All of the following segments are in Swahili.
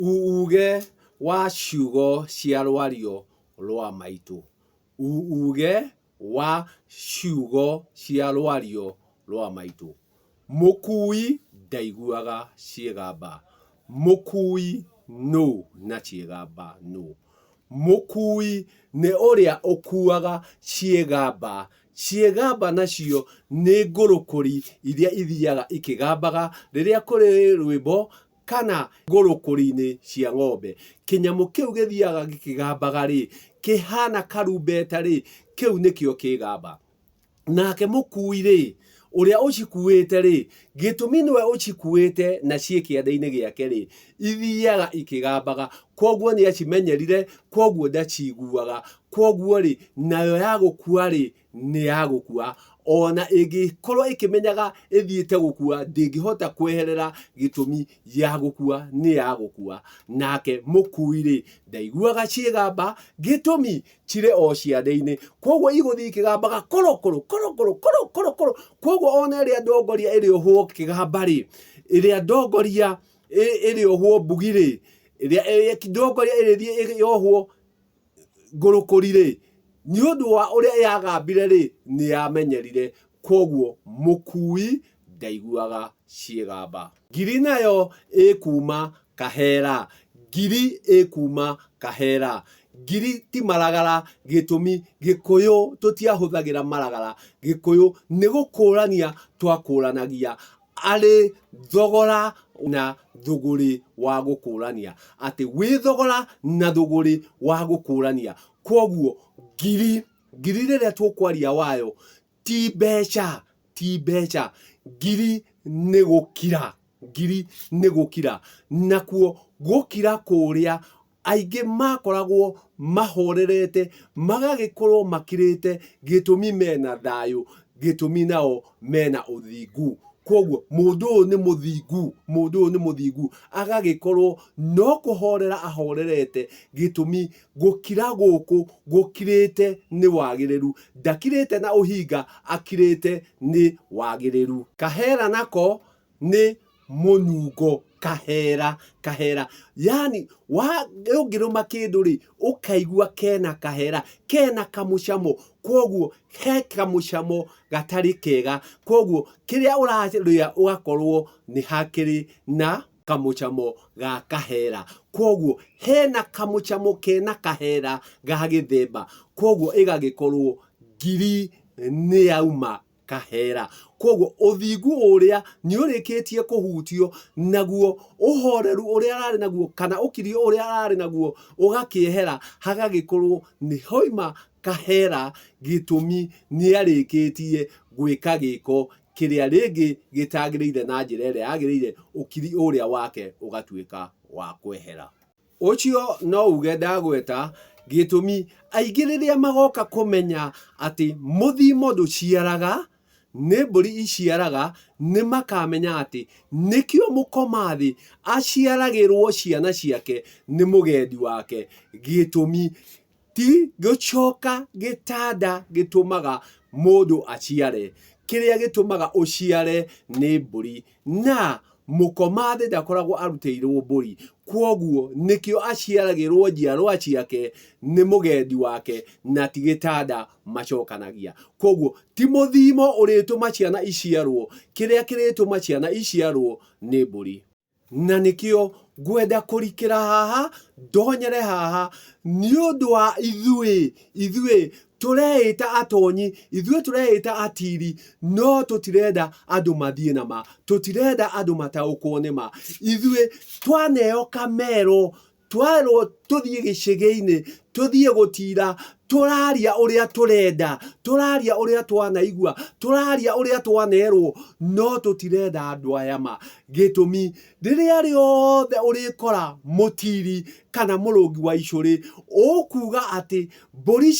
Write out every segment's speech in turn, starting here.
Uuge wa ciugo cia rwario rwa maitũ. Uuge wa ciugo cia rwario rwa maitũ. Mũkui ndaiguaga ciĩgamba. Mũkui nũ na ciĩgamba nũ? Mũkui nĩ ũrĩa ũkuaga ciĩgamba. Ciĩgamba nacio nĩ ngũrũkũri iria ithiaga ikĩgambaga rĩrĩa kũrĩ rwĩmbo kana ngũrũkũri-inĩ cia ng'ombe. Kĩnyamũ kĩu gĩthiaga gĩkĩgambaga rĩ, kĩhana karumbeta rĩ, kĩu nĩkĩo kĩgamba. Nake mũkui rĩ, ũrĩa ũcikuĩte rĩ, gĩtũmi nĩwe ũcikuĩte na ciĩ kĩande-inĩ gĩake rĩ, ithiaga ikĩgambaga. Koguo nĩ acimenyerire, koguo ndaciguaga. Koguo rĩ, nayo ya gũkua rĩ, nĩ ya gũkua. Ona ĩngĩkorwo ĩkĩmenyaga ĩthiĩte gũkua, ndĩngĩhota kweherera gĩtũmi ya gũkua nĩ ya gũkua. Nake mũkui rĩ, ndaiguaga ciĩgamba, gĩtũmi cirĩ o ciande-inĩ. Koguo igũthiĩ ikĩgambaga korokoro korokoro korokoro. Koguo ona ĩrĩa ndongoria ĩrĩ ohwo kĩgamba rĩ, ĩrĩa ndongoria ĩrĩ ohwo mbugi rĩ, ĩrĩa ndongoria ĩrĩthiĩ yohwo ngũrũkũri rĩ, nĩ ũndũ wa ũrĩa yagambire rĩ, nĩ yamenyerire. Koguo mũkui ndaiguaga ciĩgamba. Ngiri nayo ĩkuma kahera. Ngiri ĩkuma kahera. Ngiri ti maragara, gĩtũmi Gĩkũyũ tũtiahũthagĩra maragara. Gĩkũyũ nĩ gũkũrania twakũranagia. Arĩ thogora na thũgũrĩ wa gũkũrania. Atĩ wĩ thogora na thũgũrĩ wa gũkũrania. Koguo ngiri rĩrĩa tũkwaria wayo ti mbeca, ti mbeca. Ngiri nĩ gũkira. Ngiri nĩ gũkira. Nakuo gũkira kũrĩa aingĩ makoragwo mahorerete, magagĩkorwo makirĩte, gĩtũmi mena thayũ, gĩtũmi nao mena ũthingu. Koguo mũndũ ũyũ nĩ mũthingu, mũndũ ũyũ nĩ mũthingu, agagĩkorwo no kũhorera ahorerete, gĩtũmi gũkira gũkũ gũkirĩte nĩ wagĩrĩru. Ndakirĩte na ũhinga, akirĩte nĩ wagĩrĩru. Kahera nako nĩ mũnungo. Kahera, kahera. Yani ũngĩrũma kĩndũ rĩ, ũkaigua kena kahera, kena kamũcamo. Koguo he kamũcamo gatarĩ kega. Koguo kĩrĩa ũrarĩa ũgakorwo nĩ hakĩrĩ na kamũcamo ga kahera. Koguo hena kamũcamo kena kahera ga gĩthemba. Koguo ĩgagĩkorwo ngiri nĩ yauma kahera. Koguo ũthingu ũrĩa nĩ ũrĩkĩtie kũhutio, naguo ũhoreru ũrĩa ararĩ naguo kana ũkirio ũrĩa ararĩ naguo ũgakĩehera, hagagĩkorwo nĩ hoima kahera, gĩtũmi nĩ arĩkĩtie gwĩka gĩko kĩrĩa rĩngĩ gĩtagĩrĩire na njĩra ĩrĩa yagĩrĩire, ũkiri ũrĩa wake ũgatuĩka wa kwehera. Ũcio no uge ndagweta, gĩtũmi aingĩ rĩrĩa magoka kũmenya atĩ mũthimo ndũciaraga, nĩ mbũri iciaraga, nĩ makamenya atĩ nĩkĩo mũkomathi aciaragĩrwo ciana ciake nĩ mũgendi wake. Gĩtũmi ti gũcoka gĩtanda gĩtũmaga mũndũ aciare. Kĩrĩa gĩtũmaga ũciare nĩ mbũri, na mũkomathi ndakoragwo arutĩirwo mbũri. Koguo nĩkĩo aciaragĩrwo njiarwa ciake nĩ mũgendi wake, na ti gĩtanda macokanagia. Koguo ti mũthimo ũrĩtũma ciana iciarwo, kĩrĩa kĩrĩtũma ciana iciarwo nĩ mbũri. Na nĩkĩo ngwenda kũrikĩra haha, ndonyere haha, nĩ ũndũ wa ithuĩ tũreĩta atonyi, ithuĩ tũreĩta atiri, no tũtirenda andũ mathiĩ na ma, tũtirenda andũ mataũkwo nĩ ma. Ithuĩ twaneo kamero, twerwo tũthiĩ gĩcĩgĩ-inĩ, tũthiĩ gũtira, tũraria ũrĩa tũrenda, tũraria ũrĩa twanaigua, tũraria ũrĩa twanerwo, no tũtirenda andũ aya ma. Gĩtũmi rĩrĩa rĩothe ũrĩkora mũtiri kana mũrũngi wa icũrĩ ũkuga atĩ mbũri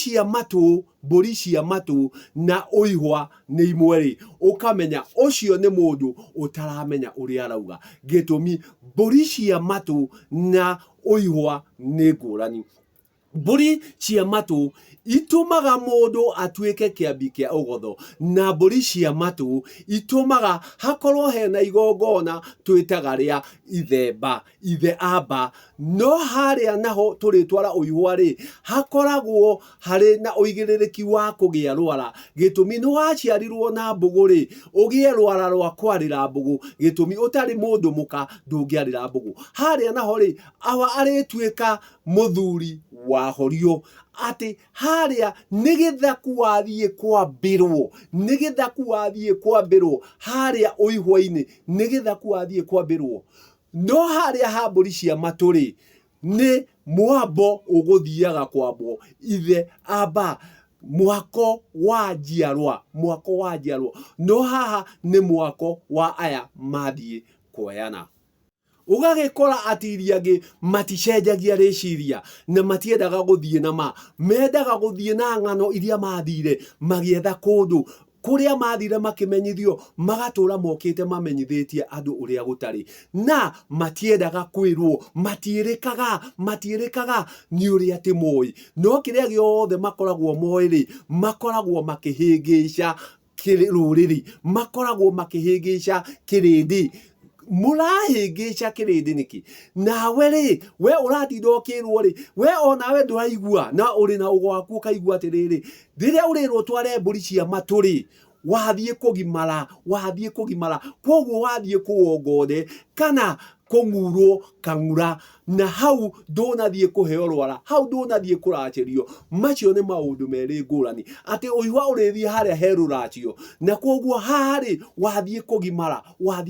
cia matũ na ũihwa nĩ imwe rĩ, ũkamenya ũcio nĩ mũndũ ũtaramenya ũrĩa arauga. Gĩtũmi mbũri cia matũ na ũihwa nĩ ngũrani. mbũri cia matũ itumaga mũndũ atuĩke kĩambi kĩa ũgotho, na mbũri cia matũ itumaga hakorwo hena igongona twĩtaga rĩa ithemba, ithe amba. No harĩa naho tũrĩtwara ũihwa-rĩ, hakoragwo harĩ na ũigĩrĩrĩki wa kũgĩa rwara. Gĩtũmi nĩ waciarirwo na mbũgũ-rĩ, ũgĩe rwara rwa kwarĩra mbũgũ, gĩtũmi ũtarĩ mũndũ mũka ndũngĩarĩra mbũgũ. Harĩa naho-rĩ, awa arĩtuĩka mũthuri wahorio, atĩ harĩa nĩ gĩthaku wathiĩ kwambĩrwo, nĩ gĩthaku wathiĩ kwambĩrwo harĩa ũihwa-inĩ, nĩ gĩthaku wathiĩ kwambĩrwo. No harĩa ha mbũri cia matũ-rĩ, nĩ mwambo ũgũthiaga kwambwo, ithe amba, mwako wa njiarwa, mwako wa njiarwa. No haha nĩ mwako wa aya mathiĩ kuoyana. Ũgagĩkora atiri angĩ maticenjagia rĩciria na matiendaga gũthiĩ na ma, mendaga gũthiĩ na ng'ano iria mathire magĩetha kũndũ kũrĩa mathire makĩmenyithio, magatũra mokĩte mamenyithĩtie andũ ũrĩa gũtarĩ, na matiendaga kwĩrwo, matiĩrĩkaga nĩ ũrĩa atĩ moĩ. No kĩrĩa gĩothe makoragwo moĩ-rĩ, makoragwo makĩhĩngĩca rũrĩrĩ, makoragwo makĩhĩngĩca kĩrĩndĩ. Mũrahĩngĩca kĩrĩndĩ nĩkĩ? Nawe-rĩ, we ũratinda ũkĩrwo-rĩ, we onawe ndũraigua na ũrĩ na ũgo waku ũkaigua atĩrĩrĩ, rĩrĩa ũrĩrwo tware mbũri cia matũ-rĩ, wathiĩ kũgimara, koguo wathiĩ kũwongone kana kũng'urwo kang'ura, na hau ndũnathiĩ kũheo rwara, hau ndũnathiĩ kũracĩrio. Macio nĩ maũndũ merĩ ngũrani, atĩ ũihwa ũrĩthiĩ harĩa he rũracio, na koguo haha-rĩ wathiĩ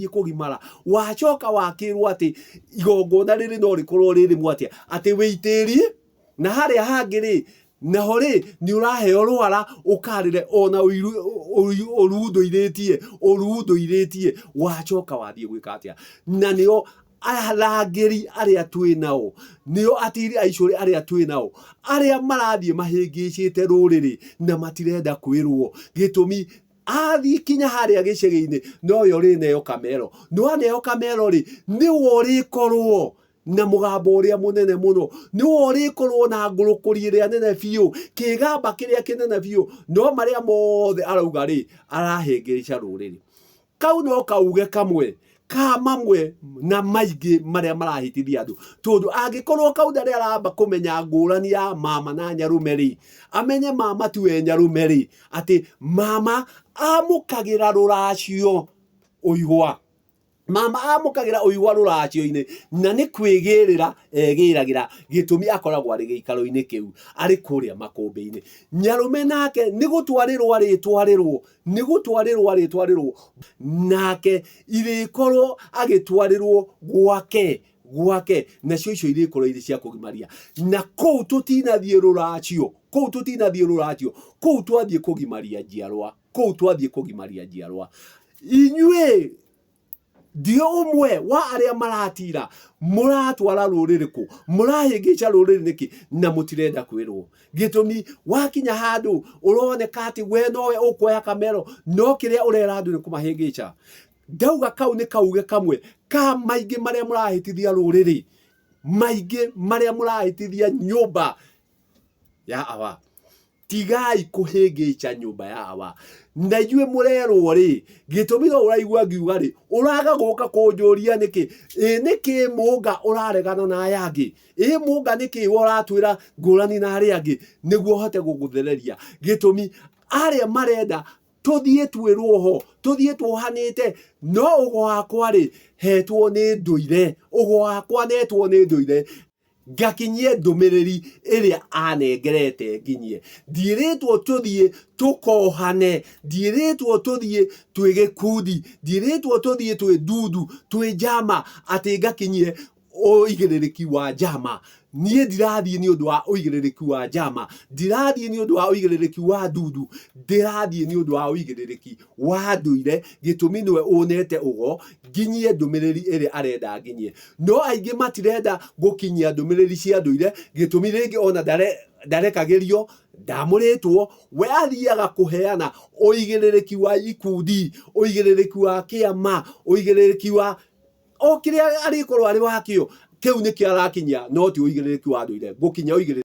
kũgimara, wacoka wakĩrwo atĩ igongona rĩrĩ no rĩkorwo rĩ rĩmwe atĩa, atĩ wĩitĩrie, na harĩa hangĩ-rĩ naho-rĩ nĩ ũraheo rwara ũkarĩre ona ũrundũirĩtie, wacoka wathiĩ gwĩka atĩa. Na nĩo arangĩri arĩa twĩ nao, nĩo atiri aicũrĩ arĩa twĩ nao, arĩa marathiĩ mahĩngĩcĩte rũrĩrĩ na matirenda kwĩrwo, gĩtũmi athiĩ kinya harĩa gĩcegĩ-inĩ nowe ũrĩneo kamero, no aneo kamero-rĩ, nĩwe ũrĩkorwo na mũgambo ũrĩa mũnene mũno, nĩwe ũrĩkorwo na ngũrũkũri ĩrĩa nene biũ, kĩgamba kĩrĩa kĩnene biũ. No marĩa mothe arauga-rĩ, arahĩngĩca rũrĩrĩ. Kau no kauge kamwe ka mamwe na maingĩ marĩa marahĩtithia andũ, tondũ angĩkorwo kau ndarĩ aramba kũmenya ngũrani ya mama na nyarume-rĩ, amenye mama tiwe nyarume-rĩ, atĩ mama amũkagĩra rũracio ũihwa, mama amũkagĩra ũihwa rũracio-inĩ, na nĩ kwĩgĩrĩra egĩragĩra, gĩtũmi akoragwo arĩ gĩikaro-inĩ kĩu, arĩ kũrĩa makũmbĩ-inĩ. Nyarume nake nĩ gũtwarĩrwo arĩtwarĩrwo, nake irĩkorwo agĩtwarĩrwo gwake, nacio icio irĩkorwo irĩ cia kũgimaria. Na kũu tũtinathiĩ rũracio, kũu twathiĩ kũgimaria njiarwa, inyuĩ ndio ũmwe wa arĩa maratira, mũratwara rũrĩrĩ kũ, mũrahĩngĩca rũrĩrĩ nĩkĩ, na mũtirenda kwĩrwo. Gĩtũmi wakinya handũ ũroneka atĩ we nowe ũkuoya kamero, no kĩrĩa ũrera andũ nĩ kũmahĩngĩca. Ndauga kau nĩ kauge kamwe ka maingĩ marĩa mũrahĩtithia rũrĩrĩ, maingĩ marĩa mũrahĩtithia nyũmba ya awa. Tigai kũhĩngĩca nyũmba ya awa. Na inyuĩ mũrerwo-rĩ, gĩtũmi no ũraigua ngiuga-rĩ, ũraga gũka kũnjũria nĩkĩ, nĩkĩ mũnga ũraregana na aya angĩ, mũnga nĩkĩ ũratwĩra ngũrani na arĩa angĩ, nĩguo hote gũgũthereria. Gĩtũmi arĩa marenda tũthiĩ twĩrwo ho, tũthiĩ tuohanĩte, no ũgo wakwa-rĩ hetwo nĩ ndũire, ũgo wakwa netwo nĩ ndũire, ngakinyie ndũmĩrĩri ĩrĩa anengerete nginyie. Ndirĩtwo tũthiĩ tũkohane, ndirĩtwo tũthiĩ twĩ gĩkundi, ndirĩtwo tũthiĩ twĩ ndundu, twĩ njama, atĩ ngakinyie ũigĩrĩrĩki wa njama. Niĩ ndirathiĩ nĩ ũndũ wa ũigĩrĩrĩki wa njama, ndirathiĩ nĩ ũndũ wa ũigĩrĩrĩki wa ndundu, ndirathiĩ nĩ ũndũ wa ũigĩrĩrĩki wa ndũire, gĩtũmi nĩwe ũnete ũgo nginyie ndũmĩrĩri ĩrĩa arenda nginyie. No aingĩ matirenda gũkinyia ndũmĩrĩri cia ndũire, gĩtũmi rĩngĩ ona ndarekagĩrio, ndamũrĩtwo, we athiaga kũheana ũigĩrĩrĩki wa ikundi, ũigĩrĩrĩki wa kĩama, ũigĩrĩrĩki wa o kĩrĩa arĩkorwo arĩ wakĩo, kĩu nĩkĩo arakinyia, no ti ũigĩrĩrĩki wa ndũire, gũkinya ũigĩrĩrĩki